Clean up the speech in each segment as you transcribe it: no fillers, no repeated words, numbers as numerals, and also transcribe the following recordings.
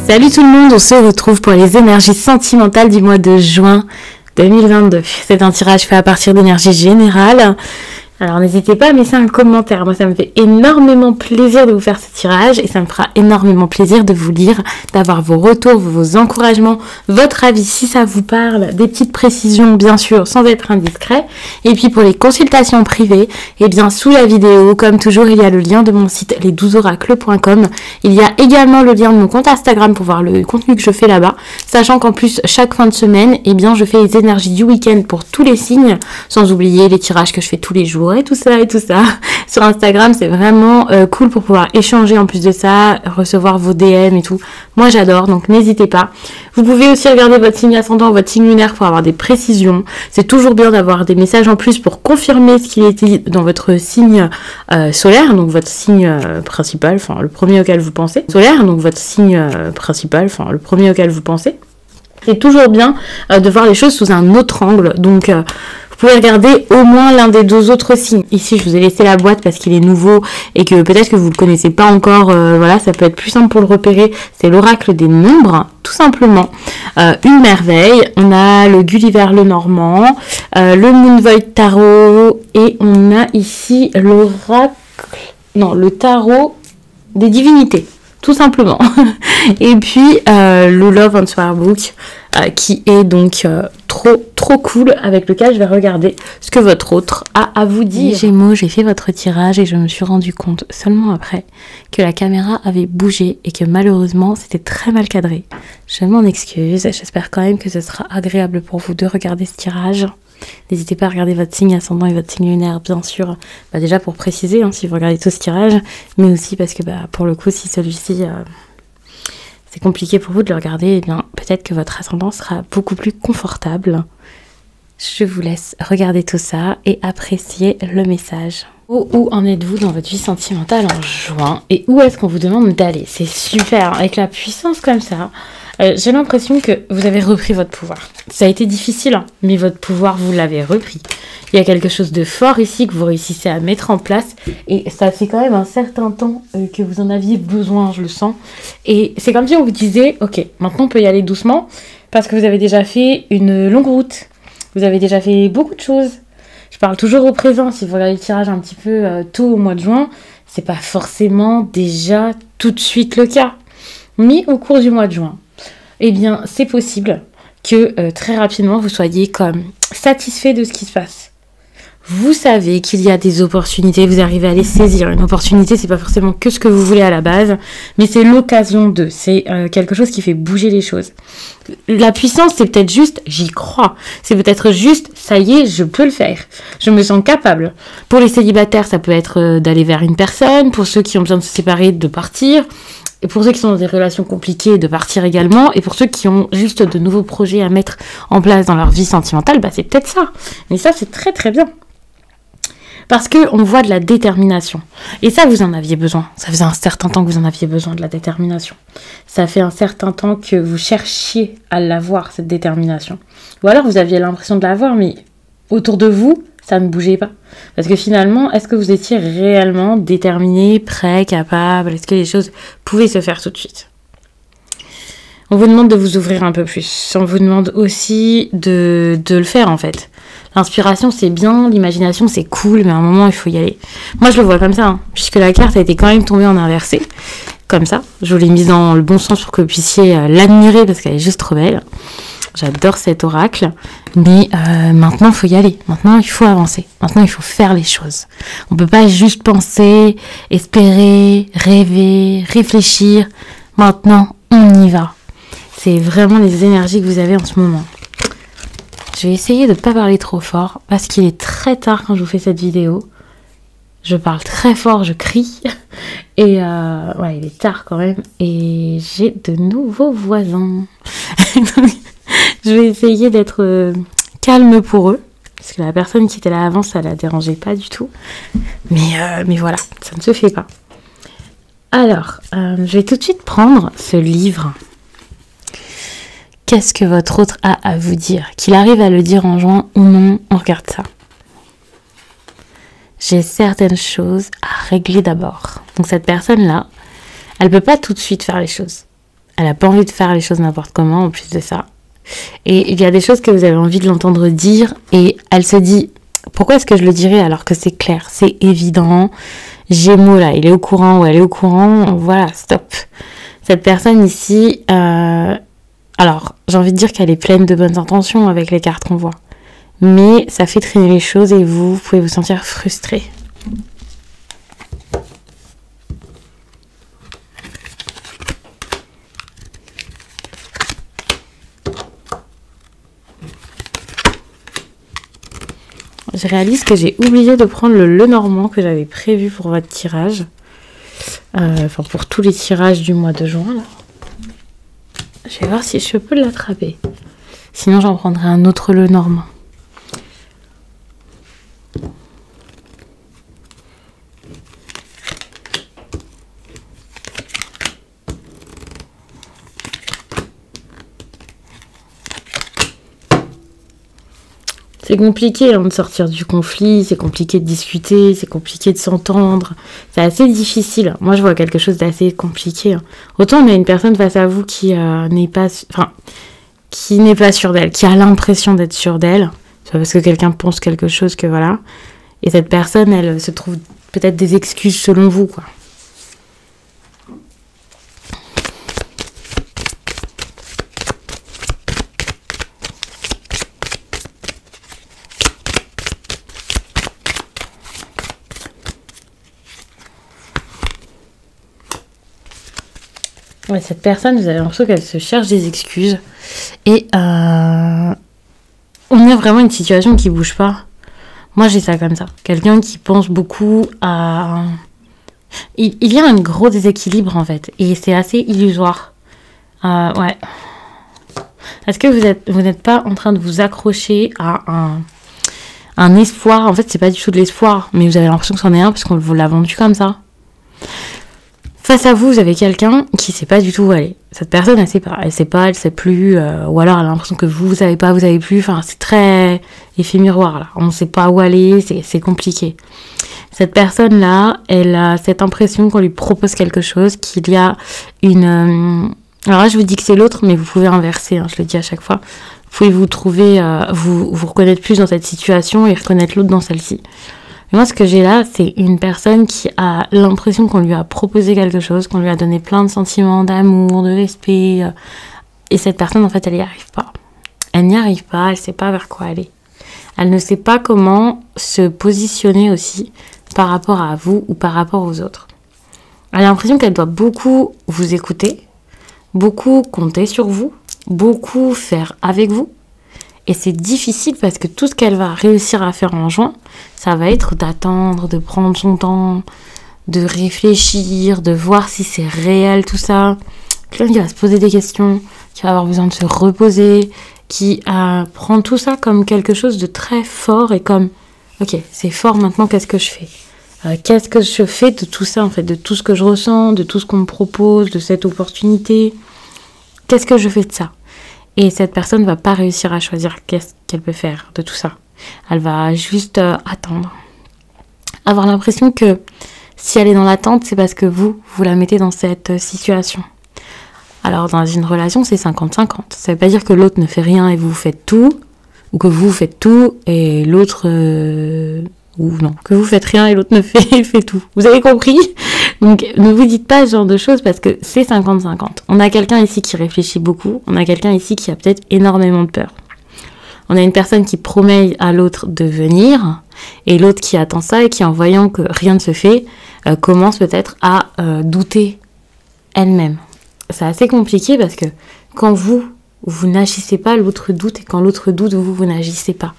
Salut tout le monde, on se retrouve pour les énergies sentimentales du mois de juin 2022. C'est un tirage fait à partir d'énergie générale. Alors n'hésitez pas à me laisser un commentaire, moi ça me fait énormément plaisir de vous faire ce tirage et ça me fera énormément plaisir de vous lire, d'avoir vos retours, vos encouragements, votre avis si ça vous parle, des petites précisions bien sûr sans être indiscret. Et puis pour les consultations privées, eh bien sous la vidéo, comme toujours il y a le lien de mon site les12oracles.com. Il y a également le lien de mon compte Instagram pour voir le contenu que je fais là-bas, sachant qu'en plus chaque fin de semaine, eh bien je fais les énergies du week-end pour tous les signes, sans oublier les tirages que je fais tous les jours. Et tout ça. Sur Instagram, c'est vraiment cool pour pouvoir échanger en plus de ça, recevoir vos DM et tout. Moi, j'adore, donc n'hésitez pas. Vous pouvez aussi regarder votre signe ascendant, votre signe lunaire pour avoir des précisions. C'est toujours bien d'avoir des messages en plus pour confirmer ce qui est dit dans votre signe solaire, donc votre signe principal, enfin le premier auquel vous pensez. Solaire, donc votre signe principal, enfin le premier auquel vous pensez. C'est toujours bien de voir les choses sous un autre angle, donc vous pouvez regarder au moins l'un des deux autres signes. Ici, je vous ai laissé la boîte parce qu'il est nouveau et que peut-être que vous ne le connaissez pas encore. Voilà, ça peut être plus simple pour le repérer. C'est l'oracle des nombres, tout simplement. Une merveille. On a le Gulliver le Normand, le Moonvoid Tarot et on a ici l'oracle... Non, le tarot des divinités. Tout simplement. Et puis le Love Answer Book qui est donc trop cool, avec lequel je vais regarder ce que votre autre a à vous dire. Gémeaux, j'ai fait votre tirage et je me suis rendu compte seulement après que la caméra avait bougé et que malheureusement c'était très mal cadré. Je m'en excuse, j'espère quand même que ce sera agréable pour vous de regarder ce tirage. N'hésitez pas à regarder votre signe ascendant et votre signe lunaire, bien sûr, déjà pour préciser, si vous regardez tout ce tirage, mais aussi parce que pour le coup, si celui-ci, c'est compliqué pour vous de le regarder, eh bien peut-être que votre ascendant sera beaucoup plus confortable. Je vous laisse regarder tout ça et apprécier le message. Où en êtes-vous dans votre vie sentimentale en juin et où est-ce qu'on vous demande d'aller? C'est super, avec la puissance comme ça. J'ai l'impression que vous avez repris votre pouvoir. Ça a été difficile, mais votre pouvoir, vous l'avez repris. Il y a quelque chose de fort ici que vous réussissez à mettre en place. Et ça fait quand même un certain temps que vous en aviez besoin, je le sens. Et c'est comme si on vous disait, ok, maintenant on peut y aller doucement, parce que vous avez déjà fait une longue route. Vous avez déjà fait beaucoup de choses. Je parle toujours au présent. Si vous regardez le tirage un petit peu tôt au mois de juin, c'est pas forcément déjà tout de suite le cas. Mais au cours du mois de juin, eh bien, c'est possible que très rapidement, vous soyez comme satisfait de ce qui se passe. Vous savez qu'il y a des opportunités, vous arrivez à les saisir. Une opportunité, c'est pas forcément que ce que vous voulez à la base, mais c'est l'occasion de. C'est quelque chose qui fait bouger les choses. La puissance, c'est peut-être juste, j'y crois. C'est peut-être juste, ça y est, je peux le faire. Je me sens capable. Pour les célibataires, ça peut être d'aller vers une personne. Pour ceux qui ont besoin de se séparer, de partir. Et pour ceux qui sont dans des relations compliquées, de partir également. Et pour ceux qui ont juste de nouveaux projets à mettre en place dans leur vie sentimentale, c'est peut-être ça. Mais ça, c'est très très bien. Parce qu'on voit de la détermination. Et ça, vous en aviez besoin. Ça faisait un certain temps que vous en aviez besoin de la détermination. Ça fait un certain temps que vous cherchiez à l'avoir, cette détermination. Ou alors, vous aviez l'impression de l'avoir, mais autour de vous, ça ne bougeait pas. Parce que finalement, est-ce que vous étiez réellement déterminé, prêt, capable? Est-ce que les choses pouvaient se faire tout de suite? On vous demande de vous ouvrir un peu plus. On vous demande aussi de le faire, en fait. L'inspiration, c'est bien, l'imagination, c'est cool, mais à un moment, il faut y aller. Moi, je le vois comme ça, puisque la carte a été quand même tombée en inversé. Comme ça. Je vous l'ai mise dans le bon sens pour que vous puissiez l'admirer, parce qu'elle est juste trop belle. J'adore cet oracle. Mais maintenant, il faut y aller. Maintenant, il faut avancer. Maintenant, il faut faire les choses. On ne peut pas juste penser, espérer, rêver, réfléchir. Maintenant, on y va. C'est vraiment les énergies que vous avez en ce moment. Je vais essayer de ne pas parler trop fort parce qu'il est très tard quand je vous fais cette vidéo. Je parle très fort, je crie. Et ouais, il est tard quand même. Et j'ai de nouveaux voisins. Donc, je vais essayer d'être calme pour eux. Parce que la personne qui était là avant, ça ne la dérangeait pas du tout. Mais voilà, ça ne se fait pas. Alors, je vais tout de suite prendre ce livre. Qu'est-ce que votre autre a à vous dire? Qu'il arrive à le dire en juin ou non, on regarde ça. J'ai certaines choses à régler d'abord. Donc cette personne-là, elle ne peut pas tout de suite faire les choses. Elle n'a pas envie de faire les choses n'importe comment en plus de ça. Et il y a des choses que vous avez envie de l'entendre dire et elle se dit pourquoi est-ce que je le dirais alors que c'est clair, c'est évident. Gémeaux là, il est au courant ou elle est au courant, voilà, stop. Cette personne ici, alors j'ai envie de dire qu'elle est pleine de bonnes intentions avec les cartes qu'on voit. Mais ça fait traîner les choses et vous pouvez vous sentir frustré. Je réalise que j'ai oublié de prendre le Lenormand que j'avais prévu pour votre tirage. Enfin, pour tous les tirages du mois de juin. Là. Je vais voir si je peux l'attraper. Sinon, j'en prendrai un autre Lenormand. C'est compliqué de sortir du conflit, c'est compliqué de discuter, c'est compliqué de s'entendre. C'est assez difficile. Moi, je vois quelque chose d'assez compliqué. Autant on a une personne face à vous qui n'est pas sûre d'elle, qui a l'impression d'être sûre d'elle. C'est pas parce que quelqu'un pense quelque chose que voilà. Et cette personne, elle se trouve peut-être des excuses selon vous, quoi. Ouais, cette personne, vous avez l'impression qu'elle se cherche des excuses. Et on a vraiment une situation qui bouge pas. Moi, j'ai ça comme ça. Quelqu'un qui pense beaucoup à... Il y a un gros déséquilibre, en fait. Et c'est assez illusoire. Ouais. Est-ce que vous n'êtes pas en train de vous accrocher à un espoir? En fait, c'est pas du tout de l'espoir. Mais vous avez l'impression que c'en est un parce qu'on vous l'a vendu comme ça. Face à vous, vous avez quelqu'un qui sait pas du tout où aller. Cette personne, elle sait pas, elle sait plus, ou alors elle a l'impression que vous savez pas, vous savez plus. Enfin, c'est très effet miroir là. On sait pas où aller, c'est compliqué. Cette personne-là, elle a cette impression qu'on lui propose quelque chose, qu'il y a une. Alors là, je vous dis que c'est l'autre, mais vous pouvez inverser. Hein, je le dis à chaque fois. Vous pouvez vous trouver, vous reconnaître plus dans cette situation et reconnaître l'autre dans celle-ci. Mais moi, ce que j'ai là, c'est une personne qui a l'impression qu'on lui a proposé quelque chose, qu'on lui a donné plein de sentiments d'amour, de respect. Et cette personne, en fait, elle n'y arrive pas. Elle n'y arrive pas, elle ne sait pas vers quoi aller. Elle ne sait pas comment se positionner aussi par rapport à vous ou par rapport aux autres. Elle a l'impression qu'elle doit beaucoup vous écouter, beaucoup compter sur vous, beaucoup faire avec vous. Et c'est difficile parce que tout ce qu'elle va réussir à faire en juin, ça va être d'attendre, de prendre son temps, de réfléchir, de voir si c'est réel tout ça. Quelqu'un qui va se poser des questions, qui va avoir besoin de se reposer, qui prend tout ça comme quelque chose de très fort et comme, ok, c'est fort maintenant, qu'est-ce que je fais ? Qu'est-ce que je fais de tout ça en fait, de tout ce que je ressens, de tout ce qu'on me propose, de cette opportunité ? Qu'est-ce que je fais de ça ? Et cette personne ne va pas réussir à choisir qu'est-ce qu'elle peut faire de tout ça. Elle va juste attendre. Avoir l'impression que si elle est dans l'attente, c'est parce que vous la mettez dans cette situation. Alors dans une relation, c'est 50-50. Ça ne veut pas dire que l'autre ne fait rien et vous faites tout, ou que vous faites tout et l'autre... ou non, que vous faites rien et l'autre ne fait tout. Vous avez compris ? Donc ne vous dites pas ce genre de choses parce que c'est 50-50. On a quelqu'un ici qui réfléchit beaucoup, on a quelqu'un ici qui a peut-être énormément de peur. On a une personne qui promet à l'autre de venir et l'autre qui attend ça et qui en voyant que rien ne se fait, commence peut-être à douter elle-même. C'est assez compliqué parce que quand vous n'agissez pas, l'autre doute et quand l'autre doute, vous n'agissez pas.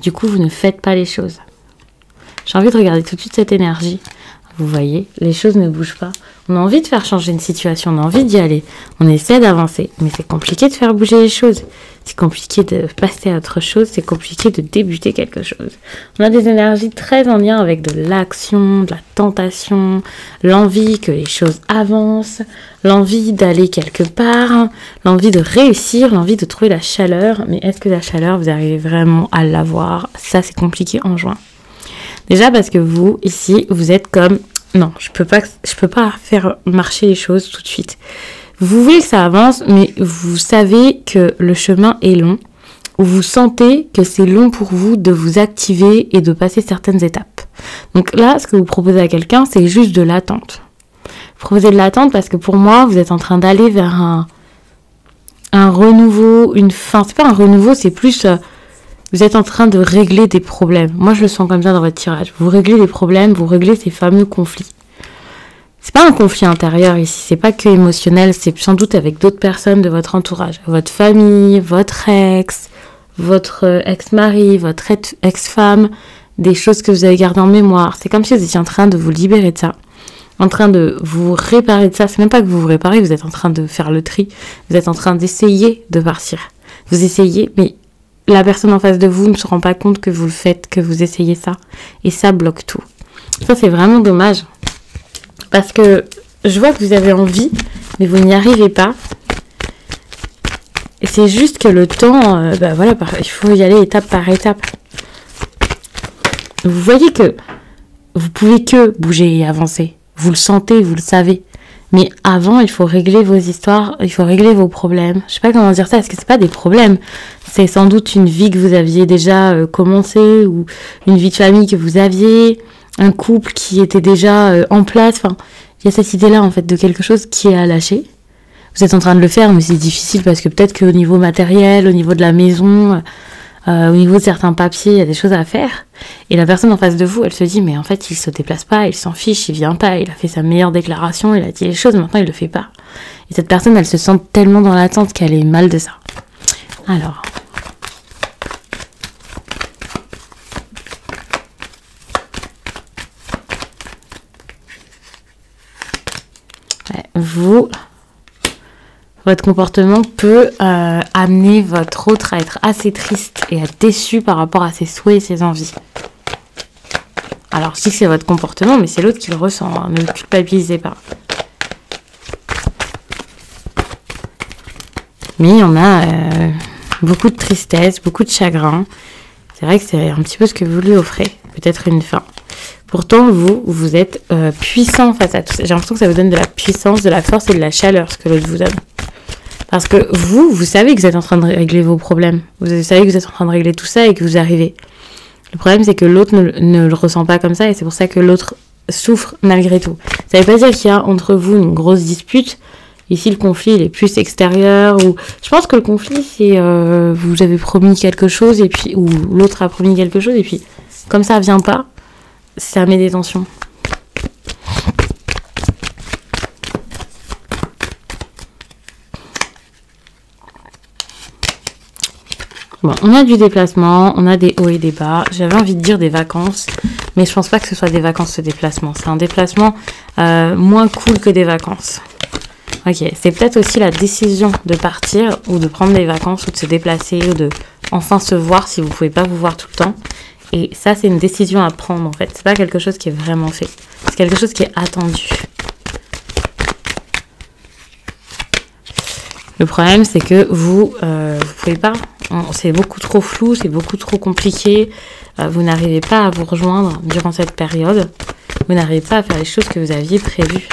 Du coup, vous ne faites pas les choses. J'ai envie de regarder tout de suite cette énergie. Vous voyez, les choses ne bougent pas. On a envie de faire changer une situation, on a envie d'y aller. On essaie d'avancer, mais c'est compliqué de faire bouger les choses. C'est compliqué de passer à autre chose, c'est compliqué de débuter quelque chose. On a des énergies très en lien avec de l'action, de la tentation, l'envie que les choses avancent, l'envie d'aller quelque part, l'envie de réussir, l'envie de trouver la chaleur. Mais est-ce que la chaleur, vous arrivez vraiment à l'avoir ? Ça, c'est compliqué en juin. Déjà parce que vous, ici, vous êtes comme... Non, je peux pas faire marcher les choses tout de suite. Vous voulez que ça avance, mais vous savez que le chemin est long. Ou vous sentez que c'est long pour vous de vous activer et de passer certaines étapes. Donc là, ce que vous proposez à quelqu'un, c'est juste de l'attente. Vous proposez de l'attente parce que pour moi, vous êtes en train d'aller vers un renouveau, une fin. C'est pas un renouveau, c'est plus... vous êtes en train de régler des problèmes. Moi, je le sens comme ça dans votre tirage. Vous réglez des problèmes, vous réglez ces fameux conflits. C'est pas un conflit intérieur ici, c'est pas que émotionnel, c'est sans doute avec d'autres personnes de votre entourage. Votre famille, votre ex, votre ex-mari, votre ex-femme, des choses que vous avez gardées en mémoire. C'est comme si vous étiez en train de vous libérer de ça, en train de vous réparer de ça. C'est même pas que vous vous réparez, vous êtes en train de faire le tri. Vous êtes en train d'essayer de partir. Vous essayez, mais la personne en face de vous ne se rend pas compte que vous le faites, que vous essayez ça. Et ça bloque tout. Ça, c'est vraiment dommage. Parce que je vois que vous avez envie, mais vous n'y arrivez pas. Et c'est juste que le temps, voilà, il faut y aller étape par étape. Vous voyez que vous pouvez que bouger et avancer. Vous le sentez, vous le savez. Mais avant, il faut régler vos histoires, il faut régler vos problèmes. Je sais pas comment dire ça, parce que c'est pas des problèmes. C'est sans doute une vie que vous aviez déjà commencé, ou une vie de famille que vous aviez, un couple qui était déjà en place. Enfin, il y a cette idée-là, en fait, de quelque chose qui est à lâcher. Vous êtes en train de le faire, mais c'est difficile parce que peut-être qu'au niveau matériel, au niveau de la maison, au niveau de certains papiers, il y a des choses à faire. Et la personne en face de vous, elle se dit, mais en fait, il se déplace pas, il s'en fiche, il vient pas, il a fait sa meilleure déclaration, il a dit les choses, maintenant il le fait pas. Et cette personne, elle se sent tellement dans l'attente qu'elle est mal de ça. Alors... votre comportement peut amener votre autre à être assez triste et à être déçu par rapport à ses souhaits et ses envies. Alors, je dis que c'est votre comportement, mais c'est l'autre qui le ressent. Hein, ne culpabilisez pas. Mais on a beaucoup de tristesse, beaucoup de chagrin. C'est vrai que c'est un petit peu ce que vous lui offrez. Peut-être une fin. Pourtant, vous êtes puissant face à tout ça. J'ai l'impression que ça vous donne de la puissance, de la force et de la chaleur, ce que l'autre vous donne. Parce que vous savez que vous êtes en train de régler vos problèmes. Vous savez que vous êtes en train de régler tout ça et que vous arrivez. Le problème, c'est que l'autre ne le ressent pas comme ça et c'est pour ça que l'autre souffre malgré tout. Ça veut pas dire qu'il y a entre vous une grosse dispute. Ici, le conflit, il est plus extérieur. Ou je pense que le conflit, c'est vous avez promis quelque chose et puis ou l'autre a promis quelque chose et puis comme ça vient pas, ça met des tensions. Bon, on a du déplacement, on a des hauts et des bas. J'avais envie de dire des vacances, mais je pense pas que ce soit des vacances ce déplacement. C'est un déplacement moins cool que des vacances. Ok, c'est peut-être aussi la décision de partir ou de prendre des vacances ou de se déplacer ou de enfin se voir si vous pouvez pas vous voir tout le temps. Et ça, c'est une décision à prendre en fait. C'est pas quelque chose qui est vraiment fait. C'est quelque chose qui est attendu. Le problème, c'est que vous pouvez pas. C'est beaucoup trop flou, c'est beaucoup trop compliqué. Vous n'arrivez pas à vous rejoindre durant cette période. Vous n'arrivez pas à faire les choses que vous aviez prévues.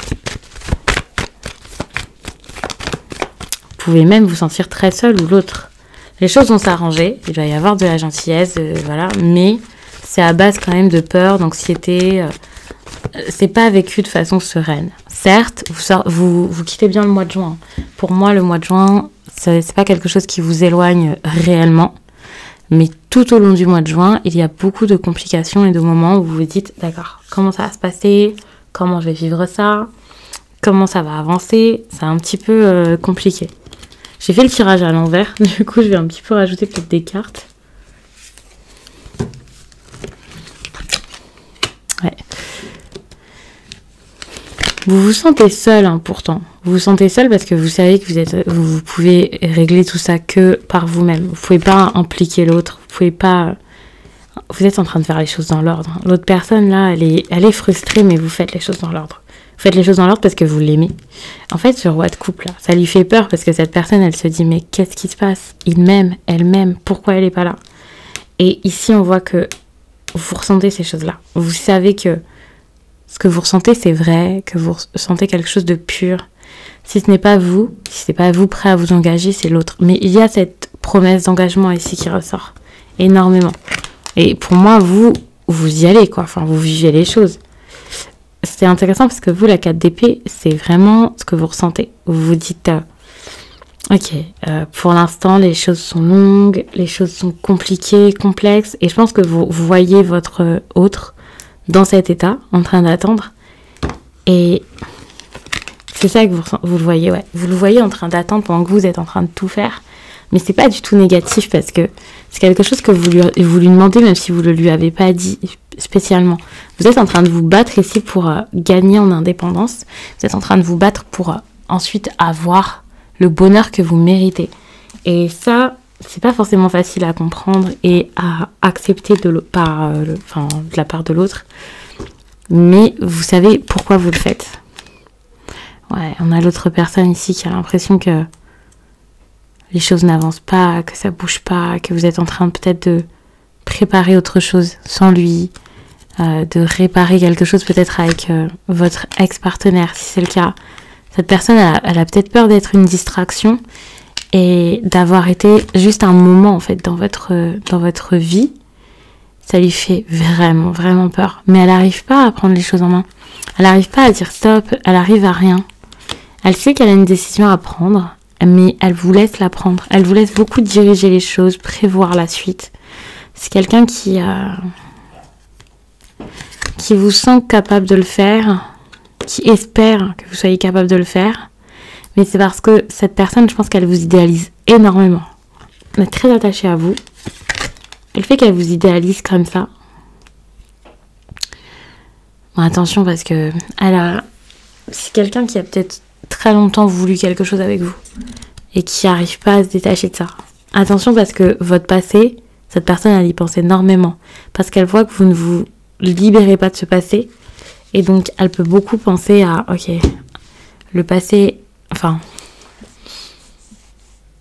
Vous pouvez même vous sentir très seul ou l'autre. Les choses vont s'arranger. Il va y avoir de la gentillesse, voilà. Mais c'est à base quand même de peur, d'anxiété. C'est pas vécu de façon sereine. Certes, vous quittez bien le mois de juin. Pour moi, le mois de juin, c'est pas quelque chose qui vous éloigne réellement. Mais tout au long du mois de juin, il y a beaucoup de complications et de moments où vous vous dites, d'accord, comment ça va se passer? Comment je vais vivre ça? Comment ça va avancer? C'est un petit peu compliqué. J'ai fait le tirage à l'envers. Du coup, je vais un petit peu rajouter peut-être des cartes. Ouais. Vous vous sentez seul, hein, pourtant. Vous vous sentez seul parce que vous savez que vous pouvez régler tout ça que par vous-même. Vous pouvez pas impliquer l'autre. Vous pouvez pas. Vous êtes en train de faire les choses dans l'ordre. L'autre personne là, elle est frustrée, mais vous faites les choses dans l'ordre. Vous faites les choses dans l'ordre parce que vous l'aimez. En fait, ce roi de coupe là, ça lui fait peur parce que cette personne, elle se dit mais qu'est-ce qui se passe? Il m'aime, elle m'aime. Pourquoi elle est pas là? Et ici, on voit que vous ressentez ces choses-là. Vous savez que ce que vous ressentez, c'est vrai, que vous ressentez quelque chose de pur. Si ce n'est pas vous, si ce n'est pas vous prêt à vous engager, c'est l'autre. Mais il y a cette promesse d'engagement ici qui ressort énormément. Et pour moi, vous y allez, quoi. Enfin, vous vivez les choses. C'est intéressant parce que vous, la 4 d'épée, c'est vraiment ce que vous ressentez. Vous vous dites, ok, pour l'instant, les choses sont longues, les choses sont compliquées, complexes. Et je pense que vous voyez votre autre dans cet état, en train d'attendre. Et c'est ça que vous le voyez, ouais. Vous le voyez en train d'attendre pendant que vous êtes en train de tout faire. Mais c'est pas du tout négatif parce que c'est quelque chose que vous lui demandez, même si vous ne lui avez pas dit spécialement. Vous êtes en train de vous battre ici pour gagner en indépendance. Vous êtes en train de vous battre pour ensuite avoir le bonheur que vous méritez. Et ça, c'est pas forcément facile à comprendre et à accepter de la part de l'autre. Mais vous savez pourquoi vous le faites. Ouais, on a l'autre personne ici qui a l'impression que les choses n'avancent pas, que ça bouge pas, que vous êtes en train peut-être de préparer autre chose sans lui, de réparer quelque chose peut-être avec votre ex-partenaire, si c'est le cas. Cette personne, elle a peut-être peur d'être une distraction et d'avoir été juste un moment en fait dans votre vie. Ça lui fait vraiment, vraiment peur. Mais elle n'arrive pas à prendre les choses en main. Elle n'arrive pas à dire stop, elle arrive à rien. Elle sait qu'elle a une décision à prendre, mais elle vous laisse la prendre. Elle vous laisse beaucoup diriger les choses, prévoir la suite. C'est quelqu'un qui vous sent capable de le faire, qui espère que vous soyez capable de le faire. Mais c'est parce que cette personne, je pense qu'elle vous idéalise énormément. Elle est très attachée à vous. Et le fait qu'elle vous idéalise comme ça, bon, attention parce que c'est quelqu'un qui a peut-être très longtemps voulu quelque chose avec vous et qui n'arrive pas à se détacher de ça. Attention parce que votre passé, cette personne, elle y pense énormément parce qu'elle voit que vous ne vous libérez pas de ce passé et donc elle peut beaucoup penser à ok, le passé, enfin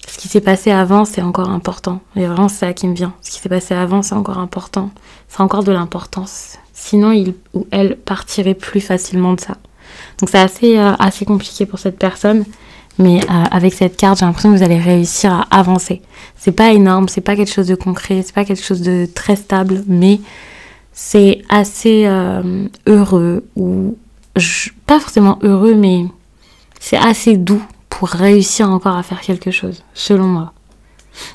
ce qui s'est passé avant, c'est encore important. Et vraiment, c'est ça qui me vient. Ce qui s'est passé avant, c'est encore important. C'est encore de l'importance. Sinon, il ou elle partirait plus facilement de ça. Donc, c'est assez compliqué pour cette personne. Mais avec cette carte, j'ai l'impression que vous allez réussir à avancer. C'est pas énorme, c'est pas quelque chose de concret, c'est pas quelque chose de très stable, mais c'est assez heureux. Ou pas forcément heureux, mais c'est assez doux pour réussir encore à faire quelque chose, selon moi.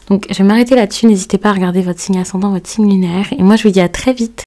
Donc, je vais m'arrêter là-dessus. N'hésitez pas à regarder votre signe ascendant, votre signe lunaire. Et moi, je vous dis à très vite.